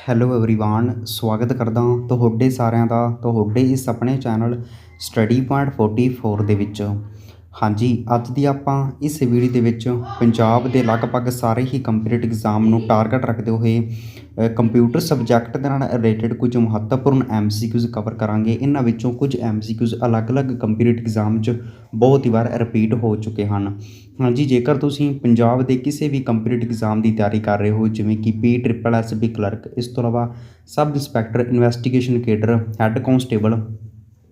Hello everyone ਸਵਾਗਤ ਕਰਦਾ ਤੁਹਾਡੇ ਸਾਰਿਆਂ ਦਾ ਤੁਹਾਡੇ ਇਸ ਆਪਣੇ ਚੈਨਲ ਸਟੱਡੀ ਪੁਆਇੰਟ 44 ਦੇ ਵਿੱਚ। ਹਾਂਜੀ, ਅੱਜ ਦੀ ਆਪਾਂ ਇਸ ਵੀਡੀਓ ਦੇ ਵਿੱਚ ਪੰਜਾਬ ਦੇ ਲਗਭਗ ਸਾਰੇ ਹੀ ਕੰਪੀਟੀਟਿਵ ਐਗਜ਼ਾਮ ਨੂੰ ਟਾਰਗੇਟ ਰੱਖਦੇ ਹੋਏ ਕੰਪਿਊਟਰ ਸਬਜੈਕਟ ਦੇ ਨਾਲ ਰਿਲੇਟਡ ਕੁਝ ਮਹੱਤਵਪੂਰਨ MCQs ਕਵਰ ਕਰਾਂਗੇ। ਇਹਨਾਂ ਵਿੱਚੋਂ ਕੁਝ MCQs ਅਲੱਗ-ਅਲੱਗ ਕੰਪੀਟੀਟਿਵ ਐਗਜ਼ਾਮ 'ਚ ਬਹੁਤ ਹੀ ਵਾਰ ਰਿਪੀਟ ਹੋ ਚੁੱਕੇ ਹਨ। ਹਾਂਜੀ, ਜੇਕਰ ਤੁਸੀਂ ਪੰਜਾਬ ਦੇ ਕਿਸੇ ਵੀ ਕੰਪੀਟੀਟਿਵ ਐਗਜ਼ਾਮ ਦੀ ਤਿਆਰੀ ਕਰ ਰਹੇ ਹੋ, ਜਿਵੇਂ ਕਿ PSSB ਕਲਰਕ, ਇਸ ਤੋਂ ਇਲਾਵਾ sub inspector, investigation cadre, head constable,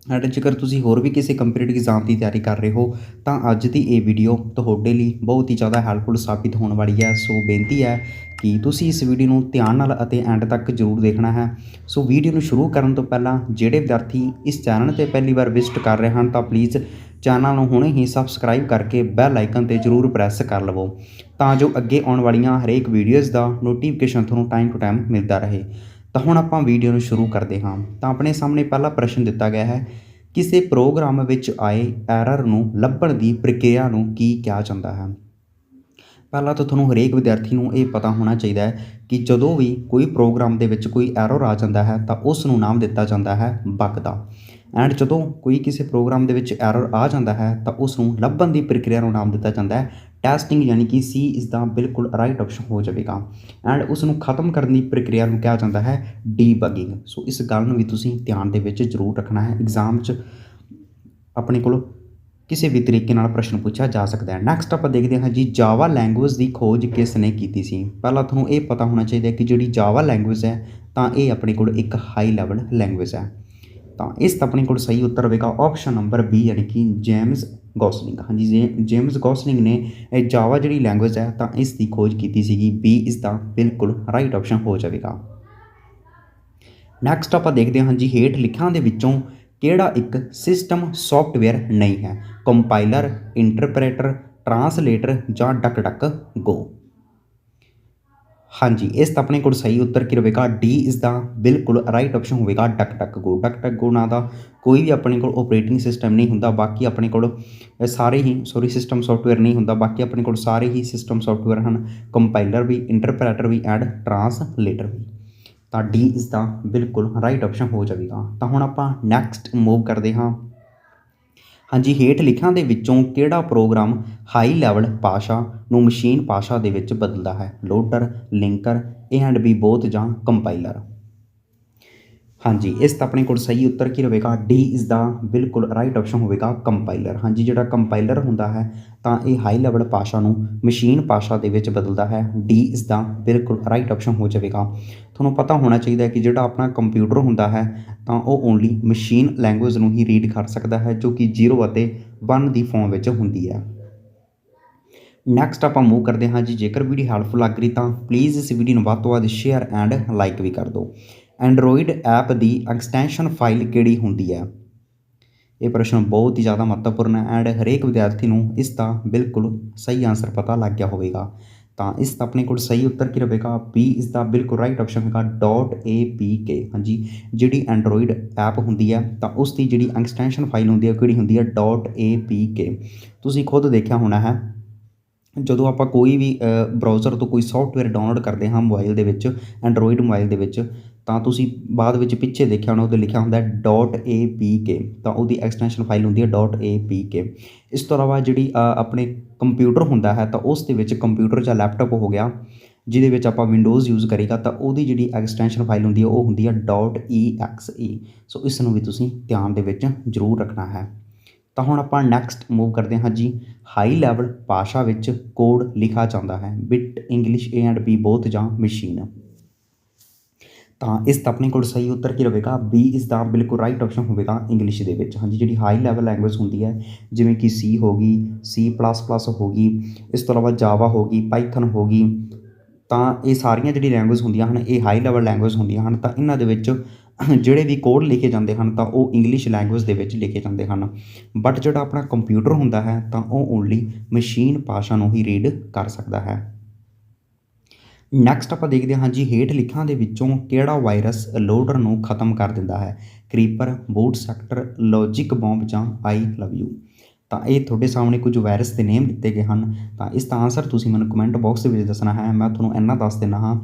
and ਜੇਕਰ ਤੁਸੀਂ ਹੋਰ ਵੀ ਕਿਸੇ ਕੰਪੀਟੀਟਿਵ ਐਗਜ਼ਾਮ ਦੀ ਤਿਆਰੀ ਕਰ ਰਹੇ ਹੋ ਤਾਂ ਅੱਜ ਦੀ ਇਹ ਵੀਡੀਓ ਤੁਹਾਡੇ ਲਈ ਬਹੁਤ ਹੀ ਜ਼ਿਆਦਾ ਹੈਲਪਫੁਲ ਸਾਬਿਤ ਹੋਣ ਵਾਲੀ ਹੈ। ਸੋ ਬੇਨਤੀ ਹੈ ਕਿ ਤੁਸੀਂ ਇਸ ਵੀਡੀਓ ਨੂੰ ਧਿਆਨ ਨਾਲ ਅਤੇ ਐਂਡ ਤੱਕ ਜ਼ਰੂਰ ਦੇਖਣਾ ਹੈ। ਸੋ ਵੀਡੀਓ ਨੂੰ ਸ਼ੁਰੂ ਕਰਨ ਤੋਂ ਪਹਿਲਾਂ ਜਿਹੜੇ ਵਿਦਿਆਰਥੀ ਇਸ ਚੈਨਲ 'ਤੇ ਪਹਿਲੀ ਵਾਰ ਵਿਜ਼ਿਟ ਕਰ ਰਹੇ ਹਨ ਤਾਂ ਪਲੀਜ਼ ਚੈਨਲ ਨੂੰ ਹੁਣੇ ਹੀ ਸਬਸਕ੍ਰਾਈਬ ਕਰਕੇ ਬੈਲ ਆਈਕਨ 'ਤੇ ਜ਼ਰੂਰ ਪ੍ਰੈਸ ਕਰ ਲਵੋ, ਤਾਂ ਜੋ ਅੱਗੇ ਆਉਣ ਵਾਲੀਆਂ ਹਰੇਕ ਵੀਡੀਓਜ਼ ਦਾ ਨੋਟੀਫਿਕੇਸ਼ਨ ਤੁਹਾਨੂੰ ਟਾਈਮ ਟੂ ਟਾਈਮ ਮਿਲਦਾ ਰਹੇ। ਤਾਂ ਹੁਣ ਆਪਾਂ ਵੀਡੀਓ ਨੂੰ ਸ਼ੁਰੂ ਕਰਦੇ ਹਾਂ। ਤਾਂ ਆਪਣੇ ਸਾਹਮਣੇ ਪਹਿਲਾ ਪ੍ਰਸ਼ਨ ਦਿੱਤਾ ਗਿਆ ਹੈ, ਕਿਸੇ ਪ੍ਰੋਗਰਾਮ ਵਿੱਚ ਆਏ ਐਰਰ ਨੂੰ ਲੱਭਣ ਦੀ ਪ੍ਰਕਿਰਿਆ ਨੂੰ ਕੀ ਕਿਹਾ ਜਾਂਦਾ ਹੈ। ਪਹਿਲਾਂ ਤਾਂ ਤੁਹਾਨੂੰ ਹਰੇਕ ਵਿਦਿਆਰਥੀ ਨੂੰ ਇਹ ਪਤਾ ਹੋਣਾ ਚਾਹੀਦਾ ਹੈ ਕਿ ਜਦੋਂ ਵੀ ਕੋਈ ਪ੍ਰੋਗਰਾਮ ਦੇ ਵਿੱਚ ਕੋਈ ਐਰਰ ਆ ਜਾਂਦਾ ਹੈ ਤਾਂ ਉਸ ਨੂੰ ਨਾਮ ਦਿੱਤਾ ਜਾਂਦਾ ਹੈ ਬੱਗ ਦਾ। ਐਂਡ ਜਦੋਂ ਕੋਈ ਕਿਸੇ ਪ੍ਰੋਗਰਾਮ ਦੇ ਵਿੱਚ ਐਰਰ ਆ ਜਾਂਦਾ ਹੈ ਤਾਂ ਉਸ ਨੂੰ ਲੱਭਣ ਦੀ ਪ੍ਰਕਿਰਿਆ ਨੂੰ ਨਾਮ ਦਿੱਤਾ ਜਾਂਦਾ ਹੈ ਟੈਸਟਿੰਗ, ਯਾਨੀ ਕਿ C ਇਸ ਦਾ ਬਿਲਕੁਲ ਰਾਈਟ ਆਪਸ਼ਨ ਹੋ ਜਾਵੇਗਾ। ਐਂਡ ਉਸ ਨੂੰ ਖਤਮ ਕਰਨ ਦੀ ਪ੍ਰਕਿਰਿਆ ਨੂੰ ਕਿਹਾ ਜਾਂਦਾ ਹੈ ਡੀਬਗਿੰਗ। ਸੋ ਇਸ ਗੱਲ ਨੂੰ ਵੀ ਤੁਸੀਂ ਧਿਆਨ ਦੇ ਵਿੱਚ ਜ਼ਰੂਰ ਰੱਖਣਾ ਹੈ। ਐਗਜ਼ਾਮ 'ਚ ਆਪਣੇ ਕੋਲ ਕਿਸੇ ਵੀ ਤਰੀਕੇ ਨਾਲ ਪ੍ਰਸ਼ਨ ਪੁੱਛਿਆ ਜਾ ਸਕਦਾ ਹੈ। ਨੈਕਸਟ ਆਪਾਂ ਦੇਖਦੇ ਹਾਂ ਜੀ, ਜਾਵਾ ਲੈਂਗੁਏਜ ਦੀ ਖੋਜ ਕਿਸ ਨੇ ਕੀਤੀ ਸੀ। ਪਹਿਲਾਂ ਤੁਹਾਨੂੰ ਇਹ ਪਤਾ ਹੋਣਾ ਚਾਹੀਦਾ ਕਿ ਜਿਹੜੀ ਜਾਵਾ ਲੈਂਗੁਏਜ ਹੈ ਤਾਂ ਇਹ ਆਪਣੇ ਕੋਲ ਇੱਕ ਹਾਈ ਲੈਵਲ ਲੈਂਗੁਏਜ ਹੈ। ਤਾਂ ਇਸ ਦਾ ਆਪਣੇ ਕੋਲ ਸਹੀ ਉੱਤਰ ਹੋਵੇਗਾ ਆਪਸ਼ਨ ਨੰਬਰ B, ਯਾਨੀ ਕਿ ਜੇਮਸ ਗੋਸਲਿੰਗ। ਹਾਂਜੀ, ਜੇਮਸ ਗੋਸਲਿੰਗ ਨੇ ਇਹ ਜਾਵਾ ਜਿਹੜੀ ਲੈਂਗੁਏਜ ਹੈ ਤਾਂ ਇਸ ਦੀ ਖੋਜ ਕੀਤੀ ਸੀਗੀ। B ਇਸ ਦਾ ਬਿਲਕੁਲ ਰਾਈਟ ਆਪਸ਼ਨ ਹੋ ਜਾਵੇਗਾ। ਨੈਕਸਟ ਆਪਾਂ ਦੇਖਦੇ ਹਾਂ ਜੀ, ਹੇਠ ਲਿਖਿਆਂ ਦੇ ਵਿੱਚੋਂ ਕਿਹੜਾ ਇੱਕ ਸਿਸਟਮ ਸੌਫਟਵੇਅਰ ਨਹੀਂ ਹੈ। ਕੰਪਾਈਲਰ, ਇੰਟਰਪ੍ਰੇਟਰ, ਟਰਾਂਸਲੇਟਰ ਜਾਂ ਡਕ ਗੋ। ਹਾਂਜੀ, ਇਸ ਦਾ ਆਪਣੇ ਕੋਲ ਸਹੀ ਉੱਤਰ ਕੀ ਹੋਵੇਗਾ, D ਇਸ ਦਾ ਬਿਲਕੁਲ ਰਾਈਟ ਆਪਸ਼ਨ ਹੋਵੇਗਾ ਡਕ ਗੋ। ਡਕ ਗੋ ਨਾਂ ਦਾ ਕੋਈ ਵੀ ਆਪਣੇ ਕੋਲ ਓਪਰੇਟਿੰਗ ਸਿਸਟਮ ਨਹੀਂ ਹੁੰਦਾ, ਬਾਕੀ ਆਪਣੇ ਕੋਲ ਸਾਰੇ ਹੀ ਸਿਸਟਮ ਸੌਫਟਵੇਅਰ ਨਹੀਂ ਹੁੰਦਾ, ਬਾਕੀ ਆਪਣੇ ਕੋਲ ਸਾਰੇ ਹੀ ਸਿਸਟਮ ਸੌਫਟਵੇਅਰ ਹਨ। ਕੰਪਾਈਲਰ ਵੀ, ਇੰਟਰਪ੍ਰੇਟਰ ਵੀ ਐਂਡ ਟਰਾਂਸਲੇਟਰ ਵੀ। ਤਾਂ D ਇਸ ਦਾ ਬਿਲਕੁਲ ਰਾਈਟ ਆਪਸ਼ਨ ਹੋ ਜਾਵੇਗਾ। ਤਾਂ ਹੁਣ ਆਪਾਂ ਨੈਕਸਟ ਮੂਵ ਕਰਦੇ ਹਾਂ। ਹਾਂਜੀ, ਹੇਠ ਲਿਖਿਆਂ ਦੇ ਵਿੱਚੋਂ ਕਿਹੜਾ ਪ੍ਰੋਗਰਾਮ ਹਾਈ ਲੈਵਲ ਭਾਸ਼ਾ ਨੂੰ ਮਸ਼ੀਨ ਭਾਸ਼ਾ ਦੇ ਵਿੱਚ ਬਦਲਦਾ ਹੈ। ਲੋਡਰ, ਲਿੰਕਰ, A&B ਬੋਥ ਜਾਂ ਕੰਪਾਈਲਰ। ਹਾਂਜੀ, ਇਸ ਦਾ ਆਪਣੇ ਕੋਲ ਸਹੀ ਉੱਤਰ ਕੀ ਹੋਵੇਗਾ, D ਇਸ ਦਾ ਬਿਲਕੁਲ ਰਾਈਟ ਆਪਸ਼ਨ ਹੋਵੇਗਾ ਕੰਪਾਈਲਰ। ਹਾਂਜੀ, ਜਿਹੜਾ ਕੰਪਾਈਲਰ ਹੁੰਦਾ ਹੈ ਤਾਂ ਇਹ ਹਾਈ ਲੈਵਲ ਭਾਸ਼ਾ ਨੂੰ ਮਸ਼ੀਨ ਭਾਸ਼ਾ ਦੇ ਵਿੱਚ ਬਦਲਦਾ ਹੈ। D ਇਸ ਦਾ ਬਿਲਕੁਲ ਰਾਈਟ ਆਪਸ਼ਨ ਹੋ ਜਾਵੇਗਾ। ਤੁਹਾਨੂੰ ਪਤਾ ਹੋਣਾ ਚਾਹੀਦਾ ਕਿ ਜਿਹੜਾ ਆਪਣਾ ਕੰਪਿਊਟਰ ਹੁੰਦਾ ਹੈ ਤਾਂ ਉਹ ਓਨਲੀ ਮਸ਼ੀਨ ਲੈਂਗੁਏਜ ਨੂੰ ਹੀ ਰੀਡ ਕਰ ਸਕਦਾ ਹੈ, ਜੋ ਕਿ 0 ਅਤੇ 1 ਦੀ ਫੋਰਮ ਵਿੱਚ ਹੁੰਦੀ ਹੈ। ਨੈਕਸਟ ਆਪਾਂ ਮੂਵ ਕਰਦੇ ਹਾਂ ਜੀ, ਜੇਕਰ ਵੀਡੀਓ ਹੈਲਪਫੁਲ ਲੱਗ ਰਹੀ ਤਾਂ ਪਲੀਜ਼ ਇਸ ਵੀਡੀਓ ਨੂੰ ਵੱਧ ਤੋਂ ਵੱਧ ਸ਼ੇਅਰ ਐਂਡ ਲਾਈਕ ਵੀ ਕਰ ਦਿਓ। ਐਂਡਰੋਇਡ ਐਪ ਦੀ ਐਕਸਟੈਂਸ਼ਨ ਫਾਈਲ ਕਿਹੜੀ ਹੁੰਦੀ ਹੈ। ਇਹ ਪ੍ਰਸ਼ਨ ਬਹੁਤ ਹੀ ਜ਼ਿਆਦਾ ਮਹੱਤਵਪੂਰਨ ਹੈ ਐਂਡ ਹਰੇਕ ਵਿਦਿਆਰਥੀ ਨੂੰ ਇਸ ਦਾ ਬਿਲਕੁਲ ਸਹੀ ਆਨਸਰ ਪਤਾ ਲੱਗ ਗਿਆ ਹੋਵੇਗਾ। ਤਾਂ ਇਸ ਦਾ ਆਪਣੇ ਕੋਲ ਸਹੀ ਉੱਤਰ ਕੀ ਰਹੇਗਾ, B ਇਸ ਦਾ ਬਿਲਕੁਲ ਰਾਈਟ ਆਪਸ਼ਨ ਹੋਵੇਗਾ .apk। ਹਾਂਜੀ, ਜਿਹੜੀ ਐਂਡਰੋਇਡ ਐਪ ਹੁੰਦੀ ਹੈ ਤਾਂ ਉਸ ਦੀ ਜਿਹੜੀ ਐਕਸਟੈਂਸ਼ਨ ਫਾਈਲ ਹੁੰਦੀ ਹੈ ਕਿਹੜੀ ਹੁੰਦੀ ਹੈ .apk। ਤੁਸੀਂ ਖੁਦ ਦੇਖਿਆ ਹੋਣਾ ਹੈ, ਜਦੋਂ ਆਪਾਂ ਕੋਈ ਵੀ ਬਰਾਊਜ਼ਰ ਤੋਂ ਕੋਈ ਸੌਫਟਵੇਅਰ ਡਾਊਨਲੋਡ ਕਰਦੇ ਹਾਂ ਮੋਬਾਈਲ ਦੇ ਵਿੱਚ, ਐਂਡਰੋਇਡ ਮੋਬਾਈਲ ਦੇ ਵਿੱਚ, ਤਾਂ ਤੁਸੀਂ ਬਾਅਦ ਵਿੱਚ ਪਿੱਛੇ ਦੇਖਿਆ ਹੋਣਾ ਉਹਦੇ ਲਿਖਿਆ ਹੁੰਦਾ .apk, ਤਾਂ ਉਹਦੀ ਐਕਸਟੈਂਸ਼ਨ ਫਾਈਲ ਹੁੰਦੀ ਹੈ .apk। ਇਸ ਤੋਂ ਇਲਾਵਾ ਜਿਹੜੀ ਆਪਣੇ ਕੰਪਿਊਟਰ ਹੁੰਦਾ ਹੈ ਤਾਂ ਉਸ ਦੇ ਵਿੱਚ ਕੰਪਿਊਟਰ ਜਾਂ ਲੈਪਟਾਪ ਹੋ ਗਿਆ ਜਿਹਦੇ ਵਿੱਚ ਆਪਾਂ ਵਿੰਡੋਜ਼ ਯੂਜ਼ ਕਰੇਗਾ ਤਾਂ ਉਹਦੀ ਜਿਹੜੀ ਐਕਸਟੈਂਸ਼ਨ ਫਾਈਲ ਹੁੰਦੀ ਹੈ ਉਹ ਹੁੰਦੀ ਹੈ .exe। ਸੋ ਇਸ ਨੂੰ ਵੀ ਤੁਸੀਂ ਧਿਆਨ ਦੇ ਵਿੱਚ ਜ਼ਰੂਰ ਰੱਖਣਾ ਹੈ। ਤਾਂ ਹੁਣ ਆਪਾਂ ਨੈਕਸਟ ਮੂਵ ਕਰਦੇ ਹਾਂ ਜੀ, ਹਾਈ ਲੈਵਲ ਭਾਸ਼ਾ ਵਿੱਚ ਕੋਡ ਲਿਖਿਆ ਜਾਂਦਾ ਹੈ ਬਿਟ, ਇੰਗਲਿਸ਼, A&B ਬੋਥ ਜਾਂ ਮਸ਼ੀਨ। ਤਾਂ ਇਸ ਦਾ ਆਪਣੇ ਕੋਲ ਸਹੀ ਉੱਤਰ ਕੀ ਰਹੇਗਾ, B ਇਸ ਦਾ ਬਿਲਕੁਲ ਰਾਈਟ ਆਪਸ਼ਨ ਹੋਵੇਗਾ ਇੰਗਲਿਸ਼ ਦੇ ਵਿੱਚ। ਹਾਂਜੀ, ਜਿਹੜੀ ਹਾਈ ਲੈਵਲ ਲੈਂਗੁਏਜ ਹੁੰਦੀ ਹੈ ਜਿਵੇਂ ਕਿ C ਹੋ ਗਈ, C++ ਹੋ ਗਈ, ਇਸ ਤੋਂ ਇਲਾਵਾ ਜਾਵਾ ਹੋ ਗਈ, ਪਾਈਥਨ ਹੋ ਗਈ, ਤਾਂ ਇਹ ਸਾਰੀਆਂ ਜਿਹੜੀ ਲੈਂਗੁਏਜ ਹੁੰਦੀਆਂ ਹਨ ਇਹ ਹਾਈ ਲੈਵਲ ਲੈਂਗੁਏਜ ਹੁੰਦੀਆਂ ਹਨ। ਤਾਂ ਇਹਨਾਂ ਦੇ ਵਿੱਚ ਜਿਹੜੇ ਵੀ ਕੋਡ ਲਿਖੇ ਜਾਂਦੇ ਹਨ ਤਾਂ ਉਹ ਇੰਗਲਿਸ਼ ਲੈਂਗੁਏਜ ਦੇ ਵਿੱਚ ਲਿਖੇ ਜਾਂਦੇ ਹਨ। ਬਟ ਜਿਹੜਾ ਆਪਣਾ ਕੰਪਿਊਟਰ ਹੁੰਦਾ ਹੈ ਤਾਂ ਉਹ ਓਨਲੀ ਮਸ਼ੀਨ ਭਾਸ਼ਾ ਨੂੰ ਹੀ ਰੀਡ ਕਰ ਸਕਦਾ ਹੈ। ਨੈਕਸਟ ਆਪਾਂ ਦੇਖਦੇ ਹਾਂ ਜੀ, ਹੇਠ ਲਿਖਿਆਂ ਦੇ ਵਿੱਚੋਂ ਕਿਹੜਾ ਵਾਇਰਸ ਲੋਡਰ ਨੂੰ ਖਤਮ ਕਰ ਦਿੰਦਾ ਹੈ। ਕ੍ਰੀਪਰ, ਬੂਟ ਸੈਕਟਰ, ਲੌਜਿਕ ਬੌਂਬ ਜਾਂ ਆਈ ਲਵ ਯੂ। ਤਾਂ ਇਹ ਤੁਹਾਡੇ ਸਾਹਮਣੇ ਕੁਝ ਵਾਇਰਸ ਦੇ ਨੇਮ ਦਿੱਤੇ ਗਏ ਹਨ। ਤਾਂ ਇਸ ਦਾ ਆਨਸਰ ਤੁਸੀਂ ਮੈਨੂੰ ਕਮੈਂਟ ਬਾਕਸ ਦੇ ਵਿੱਚ ਦੱਸਣਾ ਹੈ। ਮੈਂ ਤੁਹਾਨੂੰ ਇੰਨਾ ਦੱਸ ਦਿੰਦਾ ਹਾਂ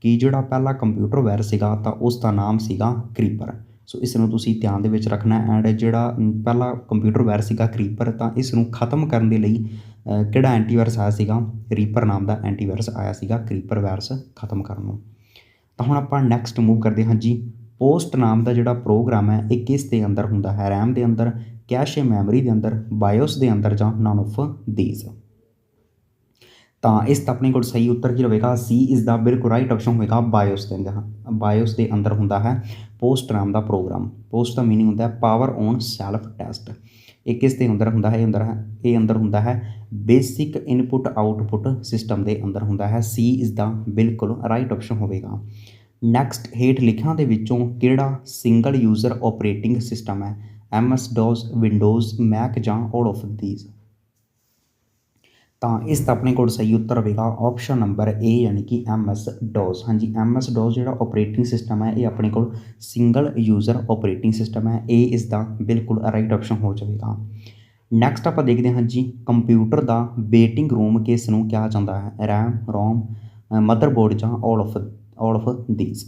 कि जिहड़ा पहला कंप्यूटर वायरस सीगा तां उसका नाम सीगा क्रीपर। सो इस नूं तुसीं ध्यान दे विच रखना एंड जिहड़ा पहला कंप्यूटर वायरस सीगा क्रीपर तां इस नूं खत्म करन दे लई किहड़ा एंटीवायरस आया सीगा, रीपर नाम दा एंटीवायरस आया सीगा क्रीपर वायरस खत्म करन नूं। तां हुण आपां नैक्सट मूव करदे हां जी। पोस्ट नाम दा जिहड़ा प्रोग्राम है ये किस दे अंदर हुंदा है, रैम दे अंदर, कैशे मैमरी दे अंदर, बायोस दे अंदर जां नॉन ऑफ दीज। ਤਾਂ ਇਸ ਦਾ ਆਪਣੇ ਕੋਲ ਸਹੀ ਉੱਤਰ ਕੀ ਹੋਵੇਗਾ, ਸੀ ਇਜ਼ ਦਾ ਬਿਲਕੁਲ ਰਾਈਟ ਆਪਸ਼ਨ ਹੋਵੇਗਾ ਬਾਇਓਸ ਦੇ ਅੰਦਰ। ਬਾਇਓਸ ਦੇ ਅੰਦਰ ਹੁੰਦਾ ਹੈ ਪੋਸਟ ਨਾਮ ਦਾ ਪ੍ਰੋਗਰਾਮ। ਪੋਸਟ ਦਾ ਮੀਨਿੰਗ ਹੁੰਦਾ ਹੈ ਪਾਵਰ ਔਨ ਸੈਲਫ ਟੈਸਟ। ਇਹ ਕਿਸ ਦੇ ਅੰਦਰ ਹੁੰਦਾ ਹੈ, ਇਹ ਅੰਦਰ ਹੁੰਦਾ ਹੈ ਬੇਸਿਕ ਇਨਪੁਟ ਆਊਟਪੁੱਟ ਸਿਸਟਮ ਦੇ ਅੰਦਰ ਹੁੰਦਾ ਹੈ। ਸੀ ਇਜ਼ ਦਾ ਬਿਲਕੁਲ ਰਾਈਟ ਆਪਸ਼ਨ ਹੋਵੇਗਾ। ਨੈਕਸਟ, ਹੇਠ ਲਿਖਿਆਂ ਦੇ ਵਿੱਚੋਂ ਕਿਹੜਾ ਸਿੰਗਲ ਯੂਜ਼ਰ ਆਪਰੇਟਿੰਗ ਸਿਸਟਮ ਹੈ, MS DOS, ਵਿੰਡੋਜ਼, ਮੈਕ ਜਾਂ ਆਲ ਆਫ ਦੀਜ਼। ਤਾਂ ਇਸ ਦਾ ਆਪਣੇ ਕੋਲ ਸਹੀ ਉੱਤਰ ਹੋਵੇਗਾ ਆਪਸ਼ਨ ਨੰਬਰ ਏ ਯਾਨੀ ਕਿ MS DOS। ਹਾਂਜੀ, MS DOS ਜਿਹੜਾ ਆਪਰੇਟਿੰਗ ਸਿਸਟਮ ਹੈ ਇਹ ਆਪਣੇ ਕੋਲ ਸਿੰਗਲ ਯੂਜ਼ਰ ਆਪਰੇਟਿੰਗ ਸਿਸਟਮ ਹੈ। ਇਹ ਇਸ ਦਾ ਬਿਲਕੁਲ ਰਾਈਟ ਆਪਸ਼ਨ ਹੋ ਜਾਵੇਗਾ। ਨੈਕਸਟ ਆਪਾਂ ਦੇਖਦੇ ਹਾਂ ਜੀ, ਕੰਪਿਊਟਰ ਦਾ ਵੇਟਿੰਗ ਰੂਮ ਕਿਸ ਨੂੰ ਕਿਹਾ ਜਾਂਦਾ ਹੈ, ਰੈਮ, ਰੋਮ, ਮਦਰਬੋਰਡ ਜਾਂ ਆਲ ਆਫ ਦੀਜ਼।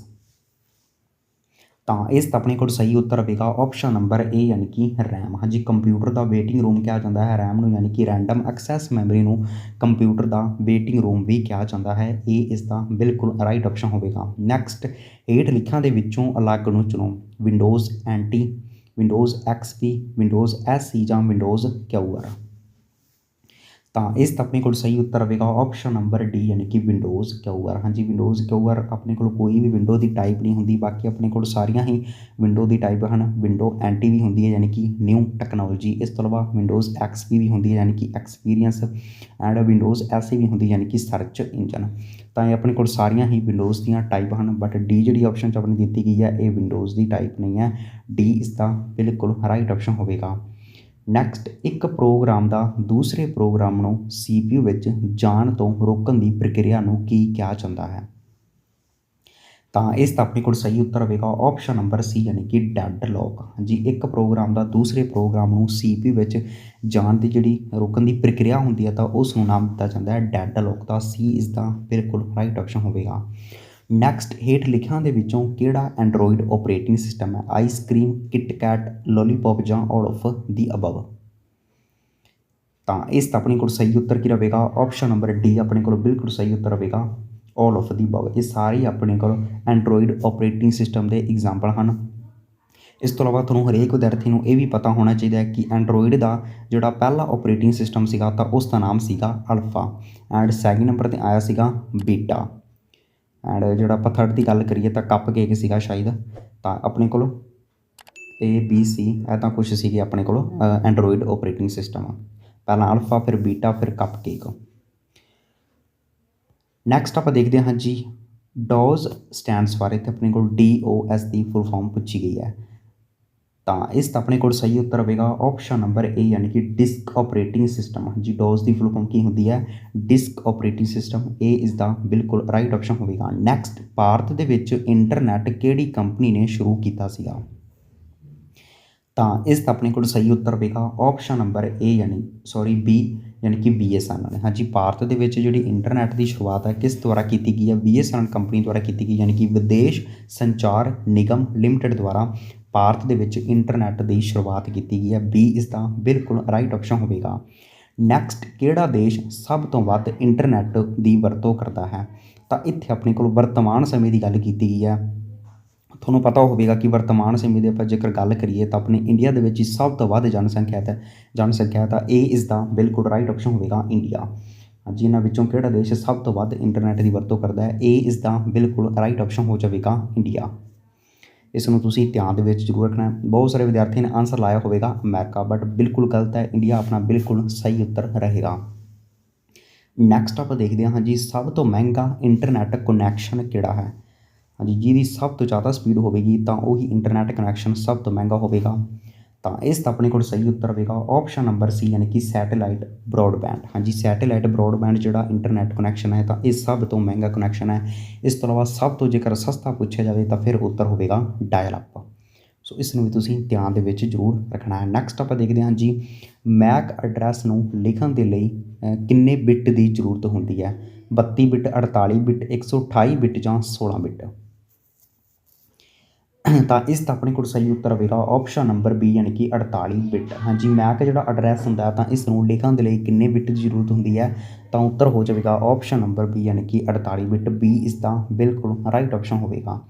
ਤਾਂ ਇਸ ਦਾ ਆਪਣੇ ਕੋਲ ਸਹੀ ਉੱਤਰ ਹੋਵੇਗਾ ਆਪਸ਼ਨ ਨੰਬਰ ਏ ਯਾਨੀ ਕਿ ਰੈਮ। ਹਾਂਜੀ, ਕੰਪਿਊਟਰ ਦਾ ਵੇਟਿੰਗ ਰੂਮ ਕਿਹਾ ਜਾਂਦਾ ਹੈ ਰੈਮ ਨੂੰ, ਯਾਨੀ ਕਿ ਰੈਂਡਮ ਐਕਸੈਸ ਮੈਮਰੀ ਨੂੰ ਕੰਪਿਊਟਰ ਦਾ ਵੇਟਿੰਗ ਰੂਮ ਵੀ ਕਿਹਾ ਜਾਂਦਾ ਹੈ। ਇਹ ਇਸ ਦਾ ਬਿਲਕੁਲ ਰਾਈਟ ਆਪਸ਼ਨ ਹੋਵੇਗਾ। ਨੈਕਸਟ, ਹੇਠ ਲਿਖਿਆਂ ਦੇ ਵਿੱਚੋਂ ਅਲੱਗ ਨੂੰ ਚੁਣੋ, windows NT, windows XP, windows SE ਜਾਂ ਵਿੰਡੋਜ਼ QR। ਤਾਂ ਇਸ ਦਾ ਆਪਣੇ ਕੋਲ ਸਹੀ ਉੱਤਰ ਹੋਵੇਗਾ ਆਪਸ਼ਨ ਨੰਬਰ ਡੀ ਯਾਨੀ ਕਿ ਵਿੰਡੋਜ਼ QR। ਹਾਂਜੀ, ਵਿੰਡੋਜ਼ QR ਆਪਣੇ ਕੋਲ ਕੋਈ ਵੀ ਵਿੰਡੋ ਦੀ ਟਾਈਪ ਨਹੀਂ ਹੁੰਦੀ, ਬਾਕੀ ਆਪਣੇ ਕੋਲ ਸਾਰੀਆਂ ਹੀ ਵਿੰਡੋ ਦੀ ਟਾਈਪ ਹਨ। ਵਿੰਡੋ NT ਵੀ ਹੁੰਦੀ ਹੈ ਯਾਨੀ ਕਿ ਨਿਊ ਟੈਕਨੋਲੋਜੀ, ਇਸ ਤੋਂ ਇਲਾਵਾ ਵਿੰਡੋਜ਼ XP ਵੀ ਹੁੰਦੀ ਹੈ ਯਾਨੀ ਕਿ ਐਕਸਪੀਰੀਅੰਸ, ਐਂਡ ਵਿੰਡੋਜ਼ SE ਵੀ ਹੁੰਦੀ ਯਾਨੀ ਕਿ ਸਰਚ ਇੰਜਨ। ਤਾਂ ਇਹ ਆਪਣੇ ਕੋਲ ਸਾਰੀਆਂ ਹੀ ਵਿੰਡੋਜ਼ ਦੀਆਂ ਟਾਈਪ ਹਨ, ਬਟ ਡੀ ਜਿਹੜੀ ਆਪਸ਼ਨ 'ਚ ਆਪਣੀ ਦਿੱਤੀ ਗਈ ਹੈ ਇਹ ਵਿੰਡੋਜ਼ ਦੀ ਟਾਈਪ ਨਹੀਂ ਹੈ। ਡੀ ਇਸ ਦਾ ਬਿਲਕੁਲ ਰਾਈਟ ਆਪਸ਼ਨ ਹੋਵੇਗਾ। ਨੈਕਸਟ, ਇੱਕ ਪ੍ਰੋਗਰਾਮ ਦਾ ਦੂਸਰੇ ਪ੍ਰੋਗਰਾਮ ਨੂੰ CPU ਵਿੱਚ ਜਾਣ ਤੋਂ ਰੋਕਣ ਦੀ ਪ੍ਰਕਿਰਿਆ ਨੂੰ ਕੀ ਕਿਹਾ ਜਾਂਦਾ ਹੈ। ਤਾਂ ਇਸ ਦਾ ਆਪਣੇ ਕੋਲ ਸਹੀ ਉੱਤਰ ਹੋਵੇਗਾ ਆਪਸ਼ਨ ਨੰਬਰ ਸੀ ਯਾਨੀ ਕਿ ਡੈਡ ਲੌਕ। ਹਾਂਜੀ, ਇੱਕ ਪ੍ਰੋਗਰਾਮ ਦਾ ਦੂਸਰੇ ਪ੍ਰੋਗਰਾਮ ਨੂੰ CPU ਵਿੱਚ ਜਾਣ ਦੀ ਜਿਹੜੀ ਰੋਕਣ ਦੀ ਪ੍ਰਕਿਰਿਆ ਹੁੰਦੀ ਹੈ ਤਾਂ ਉਸ ਨੂੰ ਨਾਮ ਦਿੱਤਾ ਜਾਂਦਾ ਹੈ ਡੈਡ ਲੌਕ। ਤਾਂ ਸੀ ਇਸ ਦਾ ਬਿਲਕੁਲ ਰਾਈਟ ਆਪਸ਼ਨ ਹੋਵੇਗਾ। ਨੈਕਸਟ, ਹੇਠ ਲਿਖਿਆਂ ਦੇ ਵਿੱਚੋਂ ਕਿਹੜਾ ਐਂਡਰੋਇਡ ਆਪਰੇਟਿੰਗ ਸਿਸਟਮ ਹੈ, ਆਈਸਕ੍ਰੀਮ, ਕਿਟਕੈਟ, ਲੋਲੀਪੌਪ ਜਾਂ ਆਲ ਆਫ ਦੀ ਅਬਵ। ਤਾਂ ਇਸ ਦਾ ਆਪਣੇ ਕੋਲ ਸਹੀ ਉੱਤਰ ਕੀ ਰਹੇਗਾ ਆਪਸ਼ਨ ਨੰਬਰ ਡੀ ਆਪਣੇ ਕੋਲ ਬਿਲਕੁਲ ਸਹੀ ਉੱਤਰ ਹੋਵੇਗਾ ਆਲ ਆਫ ਦੀ ਅਬਵ। ਇਹ ਸਾਰੇ ਆਪਣੇ ਕੋਲ ਐਂਡਰੋਇਡ ਆਪਰੇਟਿੰਗ ਸਿਸਟਮ ਦੇ ਐਗਜ਼ਾਮਪਲ ਹਨ। ਇਸ ਤੋਂ ਇਲਾਵਾ ਤੁਹਾਨੂੰ ਹਰੇਕ ਵਿਦਿਆਰਥੀ ਨੂੰ ਇਹ ਵੀ ਪਤਾ ਹੋਣਾ ਚਾਹੀਦਾ ਹੈ ਕਿ ਐਂਡਰੋਇਡ ਦਾ ਜਿਹੜਾ ਪਹਿਲਾ ਆਪਰੇਟਿੰਗ ਸਿਸਟਮ ਸੀਗਾ ਤਾਂ ਉਸ ਦਾ ਨਾਮ ਸੀਗਾ ਅਲਫਾ, ਐਂਡ ਸੈਕਿੰਡ ਨੰਬਰ 'ਤੇ ਆਇਆ ਸੀਗਾ ਬੀਟਾ, ਐਂਡ ਜਿਹੜਾ ਆਪਾਂ ਥਰਡ ਦੀ ਗੱਲ ਕਰੀਏ ਤਾਂ ਕੱਪ ਕੇਕ ਸੀਗਾ ਸ਼ਾਇਦ। ਤਾਂ ਆਪਣੇ ਕੋਲ ABC ਇਹ ਤਾਂ ਕੁਛ ਸੀਗੇ ਆਪਣੇ ਕੋਲ ਐਂਡਰੋਇਡ ਆਪਰੇਟਿੰਗ ਸਿਸਟਮ, ਪਹਿਲਾਂ ਅਲਫਾ, ਫਿਰ ਬੀਟਾ, ਫਿਰ ਕੱਪ ਕੇਕ। ਨੈਕਸਟ ਆਪਾਂ ਦੇਖਦੇ ਹਾਂ ਜੀ, ਡੋਜ਼ ਸਟੈਂਡਸ ਬਾਰੇ, ਤੇ ਆਪਣੇ ਕੋਲ DOS ਦੀ ਫੁੱਲ ਫਾਰਮ ਪੁੱਛੀ ਗਈ ਹੈ। ਤਾਂ ਇਸ ਦਾ ਆਪਣੇ ਕੋਲ ਸਹੀ ਉੱਤਰ ਹੋਵੇਗਾ ਆਪਸ਼ਨ ਨੰਬਰ ਏ ਯਾਨੀ ਕਿ ਡਿਸਕ ਆਪਰੇਟਿੰਗ ਸਿਸਟਮ। ਜੀ, ਡੋਜ਼ ਦੀ ਫੁੱਲ ਫਾਰਮ ਕੀ ਹੁੰਦੀ ਹੈ, ਡਿਸਕ ਆਪਰੇਟਿੰਗ ਸਿਸਟਮ। ਇਹ ਇਸ ਦਾ ਬਿਲਕੁਲ ਰਾਈਟ ਆਪਸ਼ਨ ਹੋਵੇਗਾ। ਨੈਕਸਟ, ਭਾਰਤ ਦੇ ਵਿੱਚ ਇੰਟਰਨੈਟ ਕਿਹੜੀ ਕੰਪਨੀ ਨੇ ਸ਼ੁਰੂ ਕੀਤਾ ਸੀਗਾ। ਤਾਂ ਇਸ ਦਾ ਆਪਣੇ ਕੋਲ ਸਹੀ ਉੱਤਰ ਹੋਵੇਗਾ ਆਪਸ਼ਨ ਨੰਬਰ ਏ ਬੀ ਯਾਨੀ ਕਿ BSNL। ਹਾਂਜੀ, ਭਾਰਤ ਦੇ ਵਿੱਚ ਜਿਹੜੀ ਇੰਟਰਨੈਟ ਦੀ ਸ਼ੁਰੂਆਤ ਹੈ ਕਿਸ ਦੁਆਰਾ ਕੀਤੀ ਗਈ ਹੈ, BSNL ਕੰਪਨੀ ਦੁਆਰਾ ਕੀਤੀ ਗਈ, ਯਾਨੀ ਕਿ ਵਿਦੇਸ਼ ਸੰਚਾਰ ਨਿਗਮ ਲਿਮਟਿਡ ਦੁਆਰਾ ਭਾਰਤ ਦੇ ਵਿੱਚ ਇੰਟਰਨੈਟ ਦੀ ਸ਼ੁਰੂਆਤ ਕੀਤੀ ਗਈ ਹੈ। ਬੀ ਇਸ ਦਾ ਬਿਲਕੁਲ ਰਾਈਟ ਆਪਸ਼ਨ ਹੋਵੇਗਾ। ਨੈਕਸਟ, ਕਿਹੜਾ ਦੇਸ਼ ਸਭ ਤੋਂ ਵੱਧ ਇੰਟਰਨੈਟ ਦੀ ਵਰਤੋਂ ਕਰਦਾ ਹੈ। ਤਾਂ ਇੱਥੇ ਆਪਣੇ ਕੋਲ ਵਰਤਮਾਨ ਸਮੇਂ ਦੀ ਗੱਲ ਕੀਤੀ ਗਈ ਹੈ। ਤੁਹਾਨੂੰ ਪਤਾ ਹੋਵੇਗਾ ਕਿ ਵਰਤਮਾਨ ਸਮੇਂ ਦੀ ਆਪਾਂ ਜੇਕਰ ਗੱਲ ਕਰੀਏ ਤਾਂ ਆਪਣੇ ਇੰਡੀਆ ਦੇ ਵਿੱਚ ਹੀ ਸਭ ਤੋਂ ਵੱਧ ਜਨਸੰਖਿਆ ਤਾਂ ਇਹ ਇਸ ਦਾ ਬਿਲਕੁਲ ਰਾਈਟ ਆਪਸ਼ਨ ਹੋਵੇਗਾ ਇੰਡੀਆ। ਹਾਂਜੀ, ਇਹਨਾਂ ਵਿੱਚੋਂ ਕਿਹੜਾ ਦੇਸ਼ ਸਭ ਤੋਂ ਵੱਧ ਇੰਟਰਨੈਟ ਦੀ ਵਰਤੋਂ ਕਰਦਾ ਹੈ, ਇਹ ਇਸ ਦਾ ਬਿਲਕੁਲ ਰਾਈਟ ਆਪਸ਼ਨ ਹੋ ਜਾਵੇਗਾ ਇੰਡੀਆ। ਇਸ ਨੂੰ ਤੁਸੀਂ ਧਿਆਨ ਦੇ ਵਿੱਚ ਜ਼ਰੂਰ ਰੱਖਣਾ। ਬਹੁਤ ਸਾਰੇ ਵਿਦਿਆਰਥੀ ਨੇ ਆਨਸਰ ਲਾਇਆ ਹੋਵੇਗਾ ਅਮਰੀਕਾ, ਬਟ ਬਿਲਕੁਲ ਗਲਤ ਹੈ। ਇੰਡੀਆ ਆਪਣਾ ਬਿਲਕੁਲ ਸਹੀ ਉੱਤਰ ਰਹੇਗਾ। ਨੈਕਸਟ ਆਪਾਂ ਦੇਖਦੇ ਹਾਂ ਜੀ, ਸਭ ਤੋਂ ਮਹਿੰਗਾ ਇੰਟਰਨੈਟ ਕਨੈਕਸ਼ਨ ਕਿਹੜਾ ਹੈ। ਹਾਂਜੀ, ਜਿਹਦੀ ਸਭ ਤੋਂ ਜ਼ਿਆਦਾ ਸਪੀਡ ਹੋਵੇਗੀ ਤਾਂ ਉਹੀ ਇੰਟਰਨੈਟ ਕਨੈਕਸ਼ਨ ਸਭ ਤੋਂ ਮਹਿੰਗਾ ਹੋਵੇਗਾ। ਤਾਂ ਇਸ ਦਾ ਆਪਣੇ ਕੋਲ ਸਹੀ ਉੱਤਰ ਹੋਵੇਗਾ ਆਪਸ਼ਨ ਨੰਬਰ ਸੀ ਯਾਨੀ ਕਿ ਸੈਟੇਲਾਈਟ ਬਰੋਡਬੈਂਡ। ਹਾਂਜੀ, ਸੈਟੇਲਾਈਟ ਬਰੋਡਬੈਂਡ ਜਿਹੜਾ ਇੰਟਰਨੈਟ ਕਨੈਕਸ਼ਨ ਹੈ ਤਾਂ ਇਹ ਸਭ ਤੋਂ ਮਹਿੰਗਾ ਕਨੈਕਸ਼ਨ ਹੈ। ਇਸ ਤੋਂ ਇਲਾਵਾ ਸਭ ਤੋਂ ਜੇਕਰ ਸਸਤਾ ਪੁੱਛਿਆ ਜਾਵੇ ਤਾਂ ਫਿਰ ਉੱਤਰ ਹੋਵੇਗਾ ਡਾਇਲ ਅਪ। ਸੋ ਇਸ ਨੂੰ ਵੀ ਤੁਸੀਂ ਧਿਆਨ ਦੇ ਵਿੱਚ ਜ਼ਰੂਰ ਰੱਖਣਾ ਹੈ। ਨੈਕਸਟ ਆਪਾਂ ਦੇਖਦੇ ਹਾਂ ਜੀ, ਮੈਕ ਐਡਰੈਸ ਨੂੰ ਲਿਖਣ ਦੇ ਲਈ ਕਿੰਨੇ ਬਿੱਟ ਦੀ ਜ਼ਰੂਰਤ ਹੁੰਦੀ ਹੈ? 32 ਬਿੱਟ, 48 ਬਿੱਟ, 128 ਬਿੱਟ ਜਾਂ 16 ਬਿੱਟ। ਤਾਂ ਇਸ ਦਾ ਆਪਣੇ ਕੋਲ ਸਹੀ ਉੱਤਰ ਹੋਵੇਗਾ ਆਪਸ਼ਨ ਨੰਬਰ ਬੀ, ਯਾਨੀ ਕਿ 48 ਬਿੱਟ। ਹਾਂਜੀ, ਮੈਕ ਜਿਹੜਾ ਐਡਰੈਸ ਹੁੰਦਾ ਤਾਂ ਇਸ ਨੂੰ ਲਿਖਣ ਦੇ ਲਈ ਕਿੰਨੇ ਬਿੱਟ ਦੀ ਜ਼ਰੂਰਤ ਹੁੰਦੀ ਹੈ? ਤਾਂ ਉੱਤਰ ਹੋ ਜਾਵੇਗਾ ਆਪਸ਼ਨ ਨੰਬਰ ਬੀ, ਯਾਨੀ ਕਿ 48 ਬਿੱਟ। ਬੀ ਇਸ ਦਾ ਬਿਲਕੁਲ ਰਾਈਟ ਆਪਸ਼ਨ ਹੋਵੇਗਾ।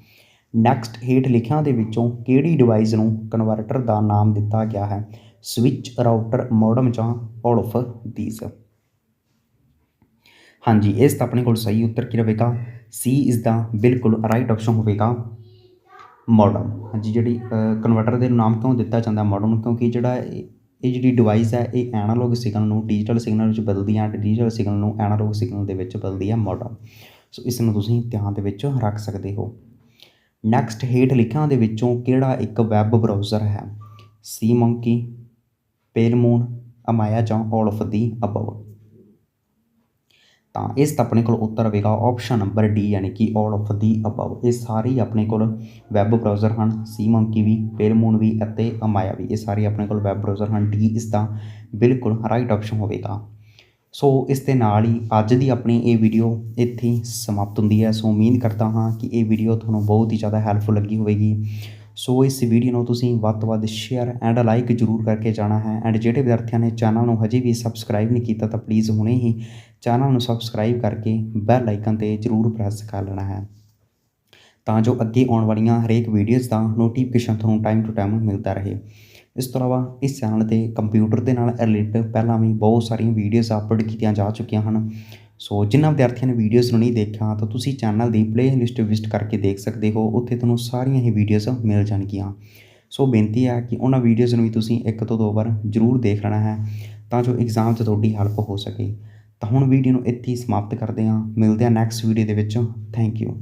ਨੈਕਸਟ, ਹੇਠ ਲਿਖਿਆਂ ਦੇ ਵਿੱਚੋਂ ਕਿਹੜੀ ਡਿਵਾਈਸ ਨੂੰ ਕਨਵਰਟਰ ਦਾ ਨਾਮ ਦਿੱਤਾ ਗਿਆ ਹੈ? ਸਵਿੱਚ, ਰਾਊਟਰ, ਮੋਡਮ ਜਾਂ ਆਲ ਆਫ ਦੀਸ। ਹਾਂਜੀ, ਇਸ ਦਾ ਆਪਣੇ ਕੋਲ ਸਹੀ ਉੱਤਰ ਕੀ ਰਹੇਗਾ? ਸੀ ਇਸ ਦਾ ਬਿਲਕੁਲ ਰਾਈਟ ਆਪਸ਼ਨ ਹੋਵੇਗਾ, ਮੋਡਮ। ਹਾਂਜੀ, ਜਿਹੜੀ ਕਨਵਰਟਰ ਦੇ ਨਾਮ ਕਿਉਂ ਦਿੱਤਾ ਜਾਂਦਾ ਮੋਡਮ? ਕਿਉਂਕਿ ਜਿਹੜਾ ਇਹ ਜਿਹੜੀ ਡਿਵਾਈਸ ਹੈ ਇਹ ਐਨਾਲੋਗ ਸਿਗਨਲ ਨੂੰ ਡਿਜੀਟਲ ਸਿਗਨਲ ਵਿੱਚ ਬਦਲਦੀ ਹੈ, ਡਿਜੀਟਲ ਸਿਗਨਲ ਨੂੰ ਐਨਾਲੋਗ ਸਿਗਨਲ ਦੇ ਵਿੱਚ ਬਦਲਦੀ ਹੈ, ਮੋਡਮ। ਸੋ ਇਸ ਨੂੰ ਤੁਸੀਂ ਧਿਆਨ ਦੇ ਵਿੱਚ ਰੱਖ ਸਕਦੇ ਹੋ। ਨੈਕਸਟ, ਹੇਠ ਲਿਖਿਆਂ ਦੇ ਵਿੱਚੋਂ ਕਿਹੜਾ ਇੱਕ ਵੈਬ ਬਰਾਊਜ਼ਰ ਹੈ? ਸੀ ਮੰਕੀ, ਪੇਲਮੂਨ, ਅਮਾਇਆ ਜਾਂ ਆਲ ਆਫ ਦੀ ਅਬਵ। ਤਾਂ ਇਸ ਦਾ ਆਪਣੇ ਕੋਲ ਉੱਤਰ ਹੋਵੇਗਾ ਆਪਸ਼ਨ ਨੰਬਰ ਡੀ, ਯਾਨੀ ਕਿ ਆਲ ਆਫ ਦੀ ਅਬਵ। ਇਹ ਸਾਰੇ ਆਪਣੇ ਕੋਲ ਵੈਬ ਬਰਾਊਜ਼ਰ ਹਨ, ਸੀ ਮੰਕੀ ਵੀ, ਪੇਲਮੂਨ ਵੀ ਅਤੇ ਅਮਾਇਆ ਵੀ। ਇਹ ਸਾਰੇ ਆਪਣੇ ਕੋਲ ਵੈਬ ਬਰਾਊਜ਼ਰ ਹਨ। ਡੀ ਇਸ ਦਾ ਬਿਲਕੁਲ ਰਾਈਟ ਆਪਸ਼ਨ ਹੋਵੇਗਾ। ਸੋ ਇਸ ਦੇ ਨਾਲ ਹੀ ਅੱਜ ਦੀ ਆਪਣੀ ਇਹ ਵੀਡੀਓ ਇੱਥੇ ਹੀ ਸਮਾਪਤ ਹੁੰਦੀ ਹੈ। ਸੋ ਉਮੀਦ ਕਰਦਾ ਹਾਂ ਕਿ ਇਹ ਵੀਡੀਓ ਤੁਹਾਨੂੰ ਬਹੁਤ ਹੀ ਜ਼ਿਆਦਾ ਹੈਲਪਫੁਲ ਲੱਗੀ ਹੋਵੇਗੀ। ਸੋ ਇਸ ਵੀਡੀਓ ਨੂੰ ਤੁਸੀਂ ਵੱਧ ਤੋਂ ਵੱਧ ਸ਼ੇਅਰ ਐਂਡ ਲਾਈਕ ਜ਼ਰੂਰ ਕਰਕੇ ਜਾਣਾ ਹੈ। ਐਂਡ ਜਿਹੜੇ ਵਿਦਿਆਰਥੀਆਂ ਨੇ ਚੈਨਲ ਨੂੰ ਹਜੇ ਵੀ ਸਬਸਕ੍ਰਾਈਬ ਨਹੀਂ ਕੀਤਾ ਤਾਂ ਪਲੀਜ਼ ਹੁਣੇ ਹੀ ਚੈਨਲ ਨੂੰ ਸਬਸਕ੍ਰਾਈਬ ਕਰਕੇ ਬੈਲ ਆਈਕਨ 'ਤੇ ਜ਼ਰੂਰ ਪ੍ਰੈਸ ਕਰ ਲੈਣਾ ਹੈ, ਤਾਂ ਜੋ ਅੱਗੇ ਆਉਣ ਵਾਲੀਆਂ ਹਰੇਕ ਵੀਡੀਓਜ਼ ਦਾ ਨੋਟੀਫਿਕੇਸ਼ਨ ਤੁਹਾਨੂੰ ਟਾਈਮ ਟੂ ਟਾਈਮ ਮਿਲਦਾ ਰਹੇ। ਇਸ ਤੋਂ ਇਲਾਵਾ ਇਸ ਚੈਨਲ 'ਤੇ ਕੰਪਿਊਟਰ ਦੇ ਨਾਲ ਰਿਲੇਟਡ ਪਹਿਲਾਂ ਵੀ ਬਹੁਤ ਸਾਰੀਆਂ ਵੀਡੀਓਜ਼ ਅਪਲੋਡ ਕੀਤੀਆਂ ਜਾ ਚੁੱਕੀਆਂ ਹਨ। ਸੋ ਜਿਨ੍ਹਾਂ ਵਿਦਿਆਰਥੀਆਂ ਨੇ ਵੀਡੀਓਜ਼ ਨੂੰ ਨਹੀਂ ਦੇਖਿਆ ਤਾਂ ਤੁਸੀਂ ਚੈਨਲ ਦੀ ਪਲੇਲਿਸਟ ਵਿਜ਼ਿਟ ਕਰਕੇ ਦੇਖ ਸਕਦੇ ਹੋ। ਉੱਥੇ ਤੁਹਾਨੂੰ ਸਾਰੀਆਂ ਹੀ ਵੀਡੀਓਜ਼ ਮਿਲ ਜਾਣਗੀਆਂ। ਸੋ ਬੇਨਤੀ ਹੈ ਕਿ ਉਹਨਾਂ ਵੀਡੀਓਜ਼ ਨੂੰ ਵੀ ਤੁਸੀਂ 1 ਤੋਂ 2 ਵਾਰ ਜ਼ਰੂਰ ਦੇਖ ਲੈਣਾ ਹੈ, ਤਾਂ ਜੋ ਐਗਜ਼ਾਮ 'ਚ ਤੁਹਾਡੀ ਹੈਲਪ ਹੋ ਸਕੇ। ਤਾਂ ਹੁਣ ਵੀਡੀਓ ਨੂੰ ਇੱਥੇ ਹੀ ਸਮਾਪਤ ਕਰਦੇ ਹਾਂ। ਮਿਲਦੇ ਹਾਂ ਨੈਕਸਟ ਵੀਡੀਓ ਦੇ ਵਿੱਚ। Thank you.